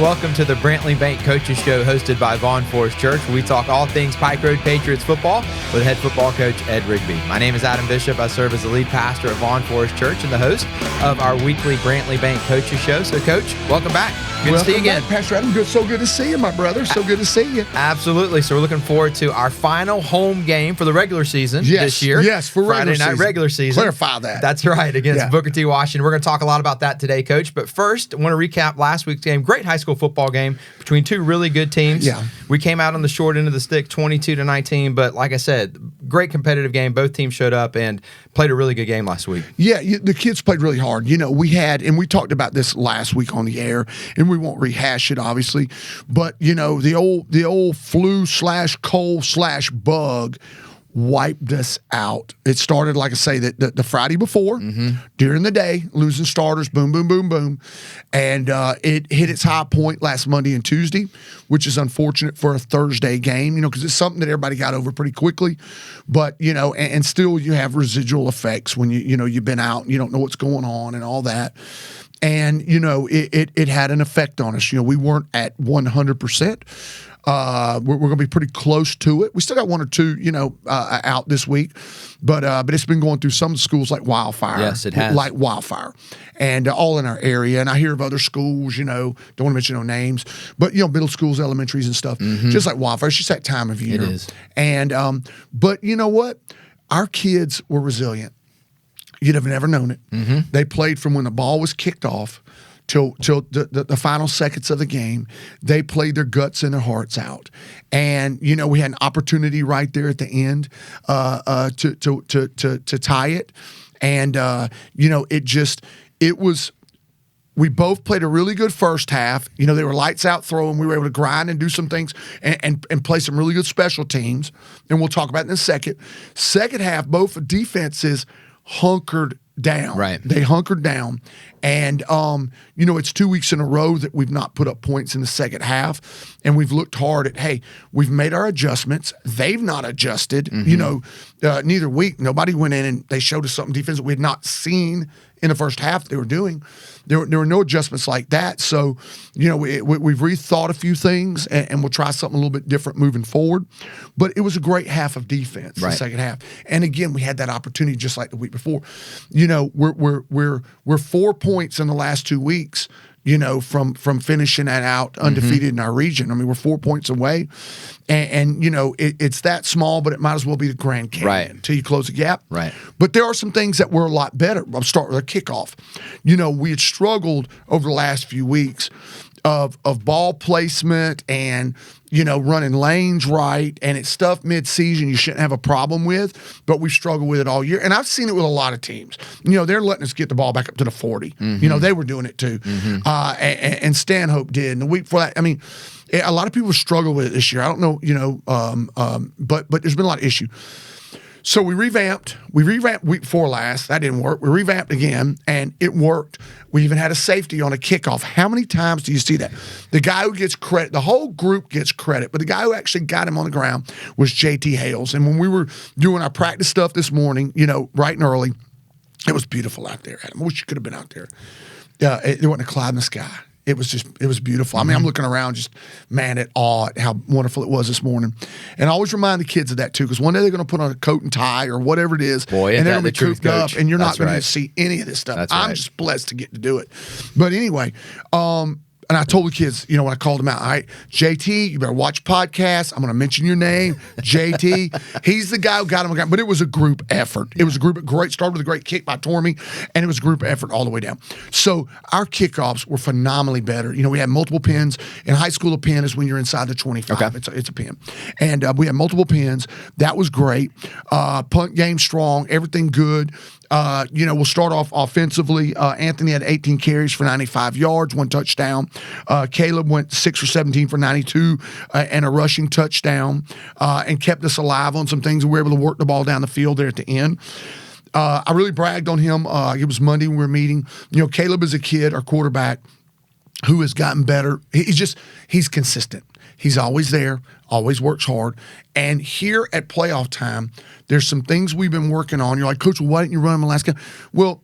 welcome to the Brantley Bank Coaches Show hosted by Vaughn Forest Church, where we talk all things Pike Road Patriots football with head football coach Ed Rigby. My name is Adam Bishop. I serve as the lead pastor at Vaughn Forest Church and the host of our weekly Brantley Bank Coaches Show. So, Coach, welcome back. Good to see you again. Back, Pastor Adam. So good to see you, my brother. So good to see you. Absolutely. So we're looking forward to our final home game for the regular season this year. Yes, for Friday night regular season. Clarify that. That's right, against Booker T. Washington. We're going to talk a lot about that today, Coach. But first, I want to recap last week's game. Great high school football game between two really good teams. Yeah. We came out on the short end of the stick, 22-19. But like I said, great competitive game. Both teams showed up and played a really good game last week. Yeah, the kids played really hard. You know, we talked about this last week on the air, and we won't rehash it, obviously. But, you know, the old flu/cold/bug wiped us out. It started, like I say, the Friday before, during the day, losing starters, boom, boom, boom, boom. And it hit its high point last Monday and Tuesday, which is unfortunate for a Thursday game, you know, because it's something that everybody got over pretty quickly. But, you know, and still you have residual effects when you've been out and you don't know what's going on and all that. And, you know, it had an effect on us. You know, we weren't at 100%. We're going to be pretty close to it. We still got one or two, out this week, but it's been going through some schools like wildfire. Yes, it has. Like wildfire, and all in our area. And I hear of other schools, don't want to mention no names, but middle schools, elementaries, and stuff, just like wildfire. It's just that time of year. It is. And but you know what? Our kids were resilient. You'd have never known it. They played from when the ball was kicked off till the final seconds of the game. They played their guts and their hearts out. And, we had an opportunity right there at the end to tie it. And, we both played a really good first half. They were lights out throwing. We were able to grind and do some things and play some really good special teams. And we'll talk about it in a second. Second half, both defenses hunkered down. Right. They hunkered down. And, it's 2 weeks in a row that we've not put up points in the second half. And we've looked hard at, hey, we've made our adjustments. They've not adjusted. Neither week, nobody went in and they showed us something defense that we had not seen in the first half they were doing. There were no adjustments like that. So, we've rethought a few things and we'll try something a little bit different moving forward. But it was a great half of defense, the second half. And again, we had that opportunity just like the week before. We're 4 points in the last 2 weeks, from finishing that out undefeated in our region. I mean, we're 4 points away. And it's that small, but it might as well be the Grand Canyon until you close the gap. Right. But there are some things that were a lot better. I'll start with a kickoff. We had struggled over the last few weeks of ball placement and, running lanes right, and it's stuff mid-season you shouldn't have a problem with, but we've struggled with it all year. And I've seen it with a lot of teams. They're letting us get the ball back up to the 40. They were doing it too. And Stanhope did. And the week before that, I mean, a lot of people struggle with it this year. I don't know, but there's been a lot of issue. So we revamped week before last. That didn't work. We revamped again, and it worked. We even had a safety on a kickoff. How many times do you see that? The guy who gets credit, the whole group gets credit, but the guy who actually got him on the ground was JT Hales. And when we were doing our practice stuff this morning, bright and early, it was beautiful out there, Adam. I wish you could have been out there. There wasn't a cloud in the sky. It was beautiful. I mean, I'm looking around just, man, at awe at how wonderful it was this morning. And I always remind the kids of that, too, because one day they're going to put on a coat and tie or whatever it is, Boy, and they're going to be cooped up, and you're not going to right. see any of this stuff. That's I'm right. just blessed to get to do it. But anyway, and I told the kids, when I called them out, all right, JT, you better watch podcasts. I'm going to mention your name, JT. He's the guy who got him. But it was a group effort. It was a group, started with a great kick by Tormey, and it was a group effort all the way down. So our kickoffs were phenomenally better. We had multiple pins. In high school, a pin is when you're inside the 25. Okay. It's a pin. And we had multiple pins. That was great. Punt game strong. Everything good. We'll start off offensively. Anthony had 18 carries for 95 yards, 1 touchdown. Caleb went 6 for 17 for 92 and a rushing touchdown, and kept us alive on some things. We were able to work the ball down the field there at the end. I really bragged on him. It was Monday when we were meeting. Caleb is a kid, our quarterback, who has gotten better. He's consistent. He's always there, always works hard. And here at playoff time, there's some things we've been working on. You're like, Coach, why didn't you run him last game? Well,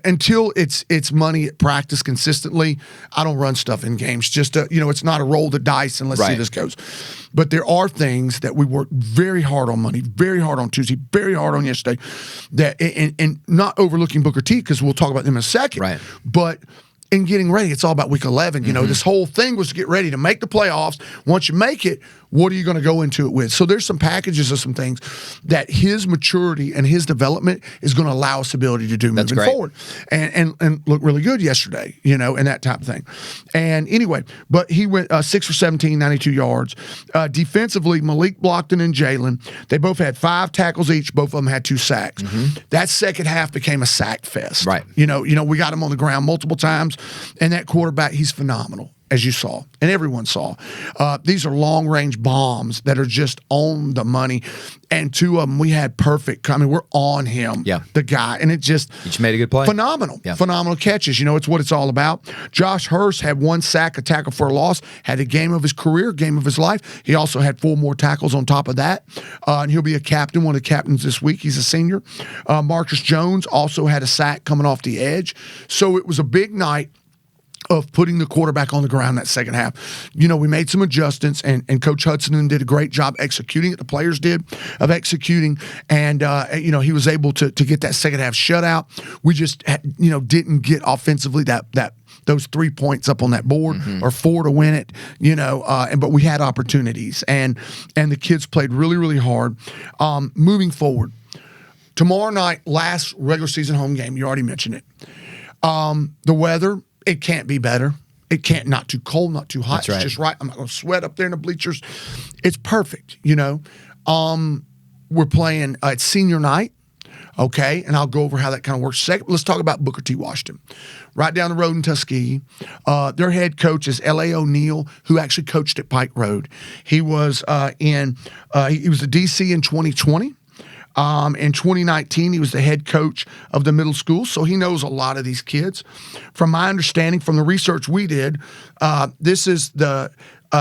until it's money at practice consistently, I don't run stuff in games. Just it's not a roll the dice and let's see how this goes. But there are things that we worked very hard on Monday, very hard on Tuesday, very hard on yesterday. That and not overlooking Booker T, because we'll talk about them in a second. Right. But in getting ready, it's all about week 11. You know, this whole thing was to get ready to make the playoffs. Once you make it, what are you going to go into it with? So there's some packages of some things that his maturity and his development is going to allow us the ability to do moving forward. And look really good yesterday, and that type of thing. And anyway, but he went 6 for 17, 92 yards. Defensively, Malik Blockton and Jalen, they both had 5 tackles each. Both of them had 2 sacks. That second half became a sack fest. Right. We got him on the ground multiple times, and that quarterback, he's phenomenal, as you saw, and everyone saw. These are long-range bombs that are just on the money, and 2 of them we had perfect. I mean, we're on him, the guy, and it just made a good play. Phenomenal, phenomenal catches. It's what it's all about. Josh Hurst had 1 sack, a tackle for a loss, had the game of his career, game of his life. He also had 4 more tackles on top of that, and he'll be a captain, one of the captains this week. He's a senior. Marcus Jones also had a sack coming off the edge, so it was a big night of putting the quarterback on the ground that second half. We made some adjustments, and Coach Hudson did a great job executing it. The players did of executing, and he was able to get that second half shutout. We just didn't get offensively that those 3 points up on that board or 4 to win it. But we had opportunities, and the kids played really, really hard. Moving forward, tomorrow night, last regular season home game. You already mentioned it. The weather. It can't be better. It can't, not too cold, not too hot. It's just right. I'm not going to sweat up there in the bleachers. It's perfect, We're playing, it's senior night, okay? And I'll go over how that kind of works. Second, let's talk about Booker T. Washington. Right down the road in Tuskegee. Their head coach is L.A. O'Neill, who actually coached at Pike Road. He was he was the DC in 2020. In 2019, he was the head coach of the middle school, so he knows a lot of these kids. From my understanding, from the research we did, this is the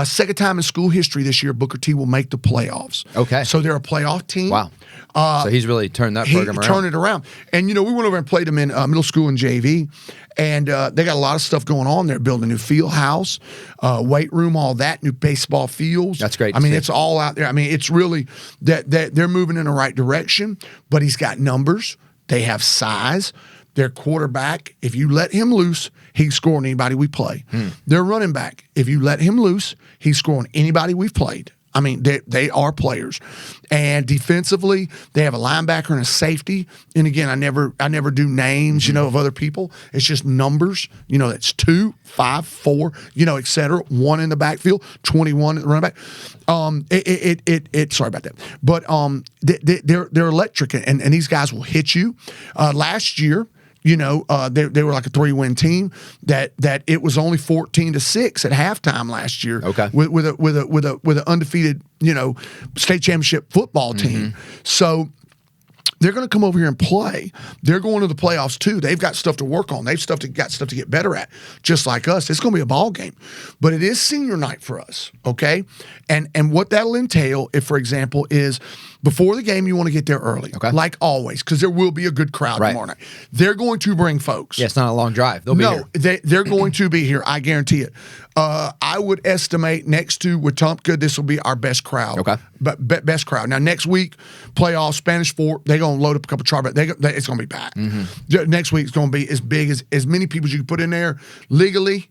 second time in school history this year Booker T will make the playoffs. Okay. So they're a playoff team. Wow. So he's really turned that program around. Turned it around. And, we went over and played them in middle school and JV, and they got a lot of stuff going on. They're building a new field house, weight room, all that, new baseball fields. That's great. I mean, it's all out there. I mean, it's really that they're moving in the right direction, but he's got numbers. They have size. Their quarterback, if you let him loose, he's scoring anybody we play. Their running back, if you let him loose, he's scoring anybody we've played. I mean, they are players. And defensively, they have a linebacker and a safety. And again, I never do names, of other people. It's just numbers. It's 2, 5, 4, et cetera. 1 in the backfield, 21 at the running back. Sorry about that. But they're electric, and these guys will hit you. Last year, they were like a 3-win team. That it was only 14-6 at halftime last year. Okay. With an undefeated, state championship football team. So they're going to come over here and play. They're going to the playoffs too. They've got stuff to work on. They've got stuff to get better at, just like us. It's going to be a ball game, but it is senior night for us, okay? And what that'll entail, if for example, is before the game you want to get there early, like always, because there will be a good crowd tomorrow night. They're going to bring folks. Yeah, it's not a long drive. They'll be here. They're going to be here. I guarantee it. I would estimate next to Wetumpka, this will be our best crowd. Okay. But best crowd. Now, next week, playoff, Spanish Fort, they're going to load up a couple of charter. It's going to be packed. Next week, it's going to be as big as many people as you can put in there legally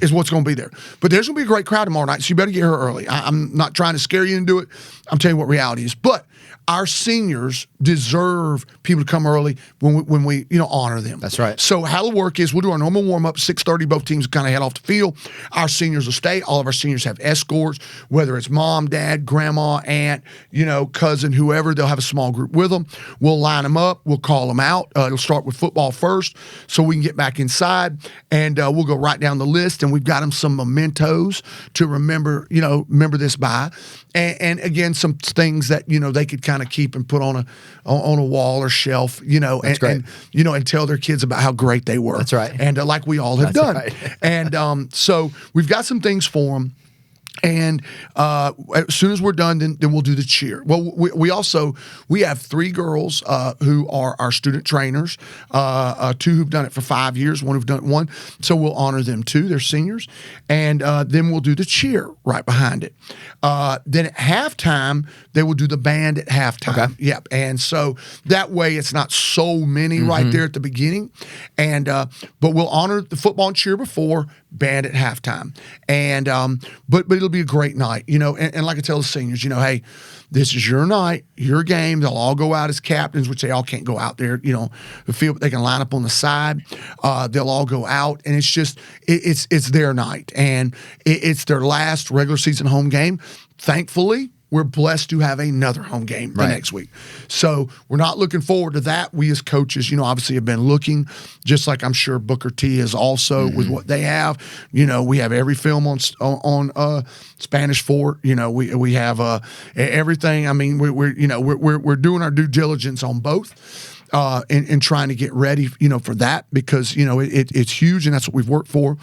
is what's going to be there. But there's going to be a great crowd tomorrow night, so you better get here early. I'm not trying to scare you into it. I'm telling you what reality is. But our seniors deserve people to come early when we honor them. That's right. So how it'll work is we'll do our normal warm-up, 6:30, both teams kind of head off the field. Our seniors will stay. All of our seniors have escorts, whether it's mom, dad, grandma, aunt, cousin, whoever. They'll have a small group with them. We'll line them up. We'll call them out. It'll start with football first so we can get back inside, and we'll go right down the list, and we've got them some mementos to remember this by. And again, some things that they could kind of keep and put on a wall or shelf, and tell their kids about how great they were. That's right. And like we all have done. Right. And so we've got some things for them. And as soon as we're done, then we'll do the cheer. Well, we have 3 girls who are our student trainers, 2 who've done it for 5 years, 1 who've done it 1. So we'll honor them too. They're seniors. And then we'll do the cheer right behind it. Then at halftime, they will do the band at halftime. Okay. Yep. And so that way it's not so many right there at the beginning. And but we'll honor the football and cheer before, band at halftime. And but it'll be a great night, and like I tell the seniors, hey, this is your night, your game. They'll all go out as captains, which they all can't go out there, the field, but they can line up on the side. They'll all go out, and it's just it's their night, and it's their last regular season home game. Thankfully, we're blessed to have another home game the next week. So we're not looking forward to that. We as coaches, obviously have been looking, just like I'm sure Booker T is also with what they have. We have every film on Spanish Fort. We have everything. I mean, we're doing our due diligence on both. And trying to get ready, for that because, it's huge and that's what we've worked for.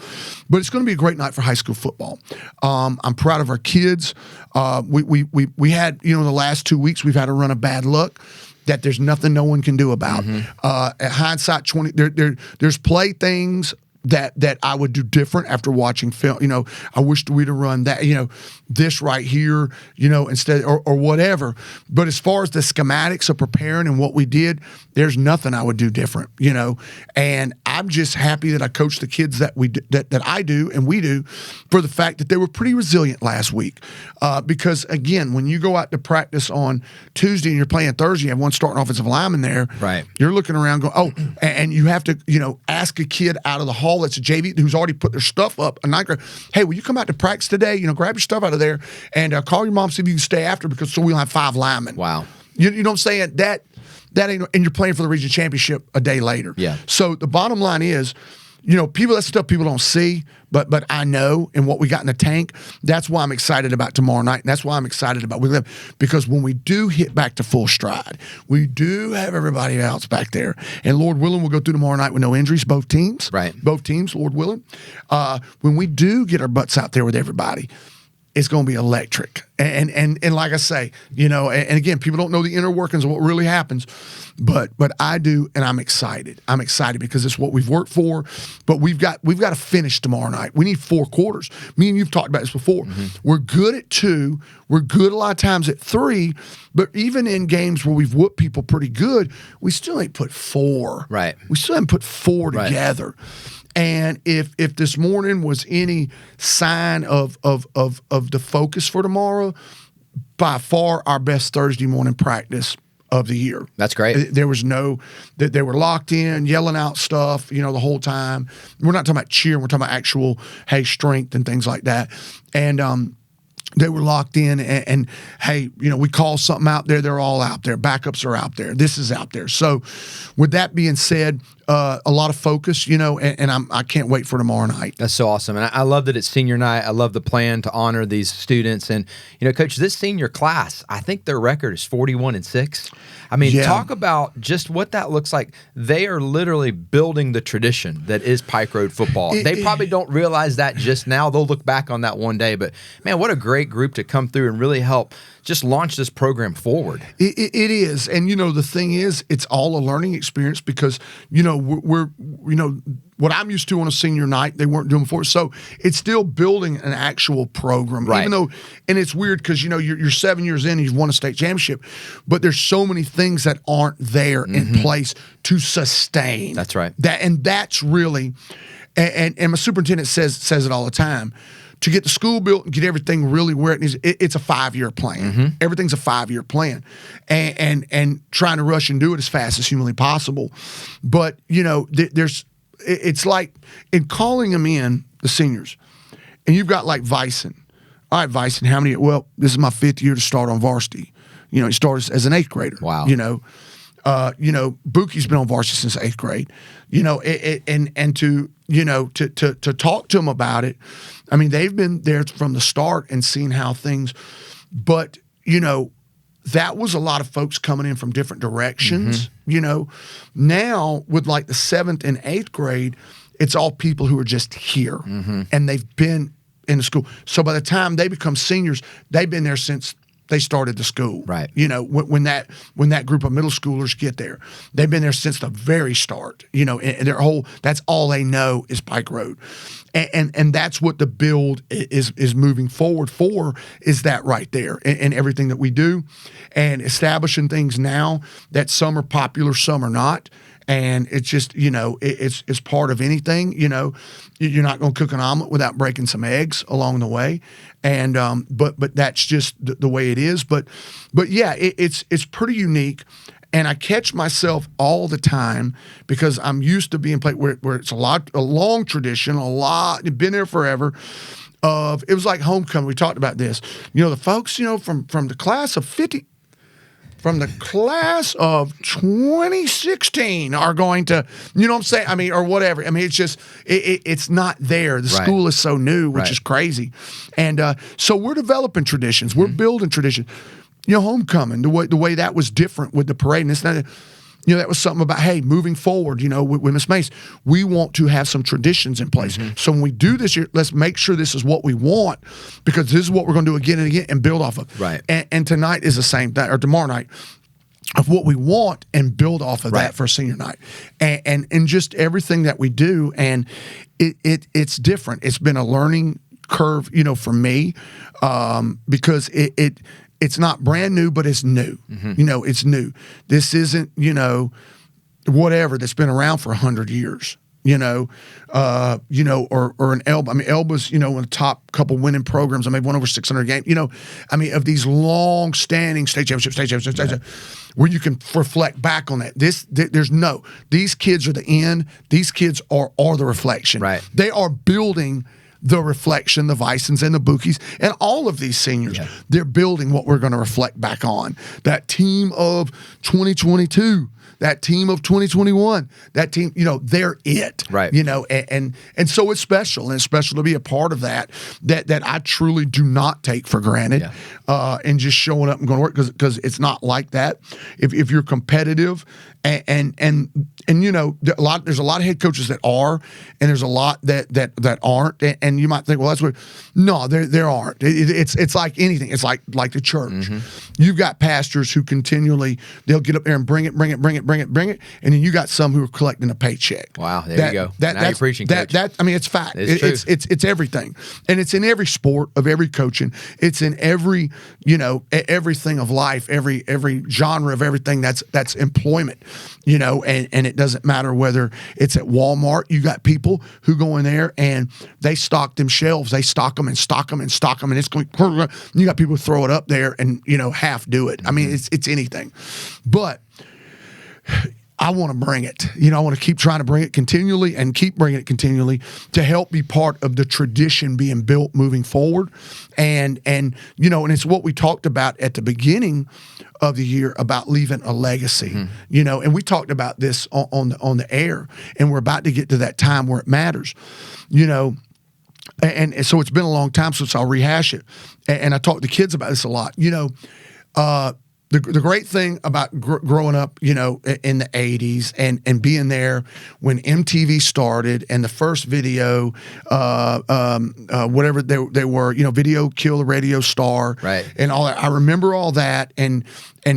But it's going to be a great night for high school football. I'm proud of our kids. We had, in the last 2 weeks, we've had a run of bad luck that there's nothing no one can do about. At hindsight 20, there's play things that I would do different after watching film. I wished we'd have run that, this right here, instead or whatever. But as far as the schematics of preparing and what we did, there's nothing I would do different, And I'm just happy that I coached the kids that I do and we do for the fact that they were pretty resilient last week. Because again, when you go out to practice on Tuesday and you're playing Thursday, you have one starting offensive lineman there. Right. You're looking around going, oh, and you have to, ask a kid out of the hall that's a JV who's already put their stuff up a night. Hey, will you come out to practice today? Grab your stuff out of there and call your mom, see if you can stay after because so we'll have 5 linemen. Wow. You know what I'm saying? That ain't, and you're playing for the region championship a day later. Yeah. So the bottom line is, that's stuff people don't see, but I know, and what we got in the tank, that's why I'm excited about tomorrow night, and that's why I'm excited about we live, because when we do hit back to full stride, we do have everybody else back there, and Lord willing, we'll go through tomorrow night with no injuries, both teams. Right. Both teams, Lord willing. When we do get our butts out there with everybody, it's going to be electric. And like I say, and again, people don't know the inner workings of what really happens, but I do, and I'm excited. I'm excited because it's what we've worked for, but we've got to finish tomorrow night. We need 4 quarters. Me and you've talked about this before. We're good at 2. We're good a lot of times at 3, but even in games where we've whooped people pretty good, we still ain't put 4. Right. We still haven't put 4 together. And if this morning was any sign of the focus for tomorrow, by far our best Thursday morning practice of the year. That's great. There was they were locked in, yelling out stuff, the whole time. We're not talking about cheering, we're talking about actual, hey, strength and things like that. And they were locked in and hey, we call something out there, they're all out there. Backups are out there. This is out there. So with that being said, a lot of focus, and I can't wait for tomorrow night. That's so awesome. And I love that it's senior night. I love the plan to honor these students. And, Coach, this senior class, I think their record is 41-6. I mean, talk about just what that looks like. They are literally building the tradition that is Pike Road football. They probably don't realize that just now. They'll look back on that one day. But, man, what a great group to come through and really help just launch this program forward. It is. And, the thing is, it's all a learning experience because, we're what I'm used to on a senior night, they weren't doing before. So it's still building an actual program. Right. Even though, and it's weird because, you're 7 years in and you've won a state championship, but there's so many things that aren't there in place to sustain. That's right. That's really, and my superintendent says it all the time, to get the school built and get everything really where it needs, it's a 5-year plan. Everything's a 5-year plan, and trying to rush and do it as fast as humanly possible. But it's like in calling them in, the seniors, and you've got like Vyson. All right, Vyson, how many? Well, this is my 5th year to start on varsity. He started as an 8th grader. Wow. Bookie's been on varsity since 8th grade. And to talk to them about it. I mean, they've been there from the start and seen how things, but that was a lot of folks coming in from different directions. Now with like the 7th and 8th grade, it's all people who are just here, and they've been in the school. So by the time they become seniors, they've been there since they started the school. Right. You know, when that group of middle schoolers get there, they've been there since the very start. You know, and that's all they know is Pike Road. And that's what the build is moving forward for, is that right there, and everything that we do, and establishing things now that some are popular, some are not. And it's just, you know, it's part of anything. You know, you're not going to cook an omelet without breaking some eggs along the way. And but that's just the way it is. But yeah, it's pretty unique. And I catch myself all the time because I'm used to being played where it's a long tradition, been there forever. It was like homecoming. We talked about this. You know, the folks, you know, from the class of 50. From the class of 2016 are going to, you know what I'm saying? I mean, or whatever. I mean, it's just, it's not there. The school is so new, which is crazy. And so we're developing traditions. We're building traditions. You know, homecoming, the way that was different with the parade. And it's not, you know, that was something about, hey, moving forward, you know, with Miss Mace, we want to have some traditions in place. So when we do this year, let's make sure this is what we want, because this is what we're going to do again and again and build off of. Right. And tonight is the same thing, or tomorrow night, of what we want and build off of that for senior night. And just everything that we do. And it's different. It's been a learning curve, you know, for me, because it's not brand new, but it's new. You know, it's new. This isn't, you know, whatever that's been around for 100 years. You know, or an Elba. I mean, Elba's, you know, in the top couple winning programs. I mean, won over 600 games. You know, I mean, of these long-standing state championships, where you can reflect back on that. These kids are the end. These kids are the reflection. Right. They are building the reflection, the Visons and the Bookies, and all of these seniors. Yeah. They're building what we're going to reflect back on. That team of 2022, that team of 2021, that team, you know, they're it. Right. You know, and so it's special, and it's special to be a part of that I truly do not take for granted. Yeah. And just showing up and going to work, because it's not like that. If you're competitive and you know, there's a lot of head coaches that are, and there's a lot that aren't, and you might think, well, that's what. No, there aren't. It's like anything. It's like the church. You've got pastors who continually, they'll get up there and bring it, and then you got some who are collecting a paycheck. Wow, there you go. Now you're preaching, Coach. I mean, it's fact. It's everything, and it's in every sport of every coaching. It's in every, you know, everything of life, every genre of everything that's employment. You know, and it doesn't matter whether it's at Walmart. You got people who go in there and they stock them shelves. They stock them and stock them and stock them, and it's going. You got people who throw it up there and, you know, half do it. I mean, it's anything, but I want to bring it. You know, I want to keep trying to bring it continually and keep bringing it continually to help be part of the tradition being built moving forward. And you know, and it's what we talked about at the beginning of the year about leaving a legacy. You know, and we talked about this on the air, and we're about to get to that time where it matters. You know, and so it's been a long time, so I'll rehash it. And I talk to kids about this a lot. You know, the great thing about growing up, you know, in the 80s and being there when MTV started and the first video, whatever they were, you know, Video Kill the Radio Star, right, and all that. I remember all that, and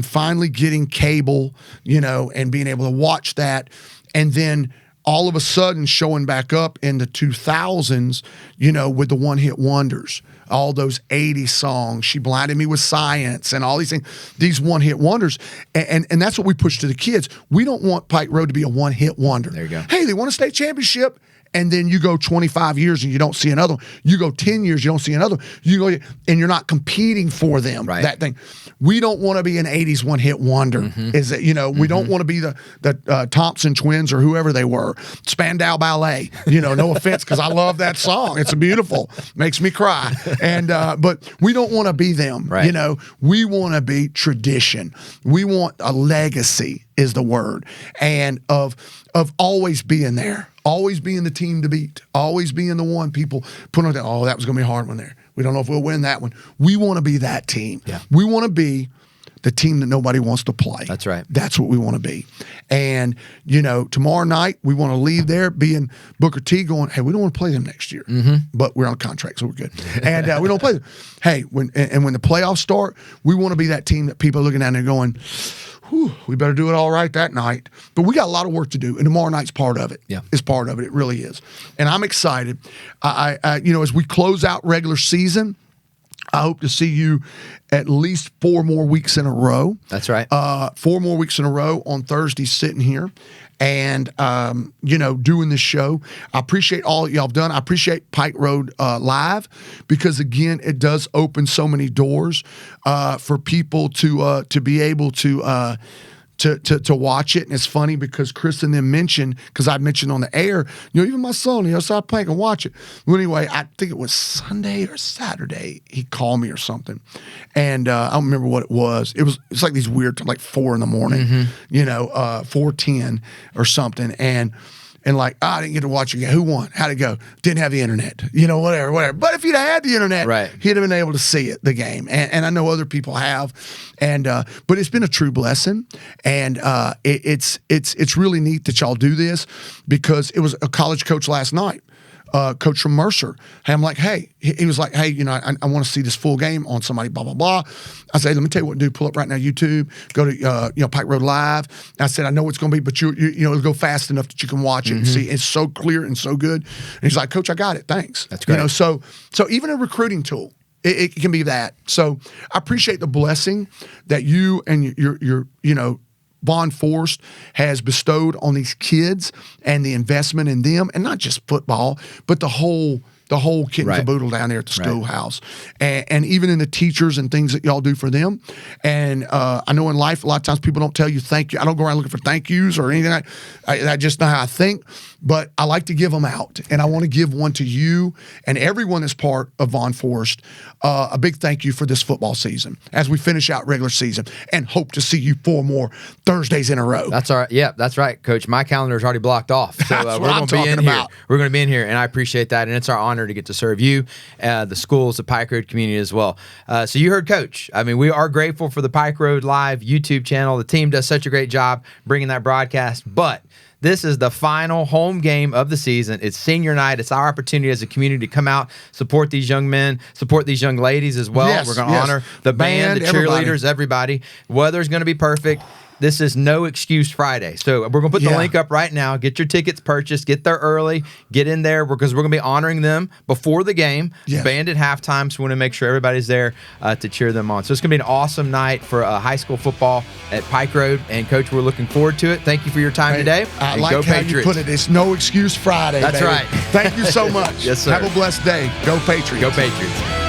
finally getting cable, you know, and being able to watch that, and then all of a sudden showing back up in the 2000s, you know, with the one-hit wonders. All those 80s songs, She Blinded Me with Science, and all these things, these one-hit wonders. And that's what we push to the kids. We don't want Pike Road to be a one-hit wonder. There you go. Hey, they won a state championship, and then you go 25 years and you don't see another one. You go 10 years, you don't see another one. You go, and you're not competing for them, right. That thing. We don't want to be an 80s one-hit wonder. Is it, you know, we don't want to be the Thompson Twins or whoever they were. Spandau Ballet. You know, no offense, because I love that song. It's beautiful. Makes me cry. And but we don't want to be them. Right. You know, we want to be tradition. We want a legacy is the word. And of always being there. Always being the team to beat. Always being the one people put on that, that was going to be a hard one there. We don't know if we'll win that one. We want to be that team. Yeah. We want to be the team that nobody wants to play. That's right. That's what we want to be. And, tomorrow night, we want to leave there being Booker T going, hey, we don't want to play them next year. But we're on contract, so we're good. And we don't play them. Hey, when the playoffs start, we want to be that team that people are looking at and going, whew, we better do it all right that night. But we got a lot of work to do, and tomorrow night's part of it. Yeah. It's part of it. It really is. And I'm excited. I as we close out regular season, I hope to see you at least 4 more weeks in a row. That's right. 4 more weeks in a row on Thursday sitting here and, doing this show. I appreciate all that y'all have done. I appreciate Pike Road Live because, again, it does open so many doors for people to be able to watch it. And it's funny because Chris and them mentioned, because I mentioned on the air, even my son, so I Pike and watch it. Well, anyway, I think it was Sunday or Saturday, he called me or something. And I don't remember what it was. It's like these weird, like 4 in the morning, 4:10 or something. And like, I didn't get to watch it again. Who won? How'd it go? Didn't have the internet. Whatever. But if he'd had the internet, right, he'd have been able to see the game. And I know other people have. And but it's been a true blessing. And it's really neat that y'all do this because it was a college coach last night. Coach from Mercer. Hey, I'm like, hey, he was like, hey, I want to see this full game on somebody, blah, blah, blah. I said, let me tell you what to do. Pull up right now, YouTube, go to, Pike Road Live. I said, I know it's going to be, but it'll go fast enough that you can watch it and see. It's so clear and so good. And he's like, Coach, I got it. Thanks. That's great. So even a recruiting tool, it can be that. So I appreciate the blessing that you and your Bond Forest has bestowed on these kids and the investment in them, and not just football, but the whole kit and caboodle down there at the schoolhouse, and even in the teachers and things that y'all do for them. And I know in life, a lot of times people don't tell you thank you. I don't go around looking for thank yous or anything. I just know how I think, but I like to give them out, and I want to give one to you and everyone that's part of Vaughn Forest. A big thank you for this football season as we finish out regular season, and hope to see you 4 more Thursdays in a row. That's all right. Yeah, that's right, Coach. My calendar is already blocked off, so we're going to be in here. We're going to be in here, and I appreciate that, and it's our honor to get to serve you, the schools, the Pike Road community as well. So you heard Coach. I mean, we are grateful for the Pike Road Live YouTube channel. The team does such a great job bringing that broadcast, but this is the final home game of the season. It's senior night. It's our opportunity as a community to come out, support these young men, support these young ladies as well. Yes, we're going to honor the band, the cheerleaders, everybody. Weather's going to be perfect. This is no excuse Friday. So we're going to put the link up right now. Get your tickets purchased. Get there early. Get in there because we're going to be honoring them before the game. Yes. Band at halftime. So we want to make sure everybody's there to cheer them on. So it's going to be an awesome night for high school football at Pike Road. And, Coach, we're looking forward to it. Thank you for your time today. I and like go how Patriots. You put it. It's no excuse Friday. That's baby. right. Thank you so much. Yes, sir. Have a blessed day. Go Patriots. Go Patriots.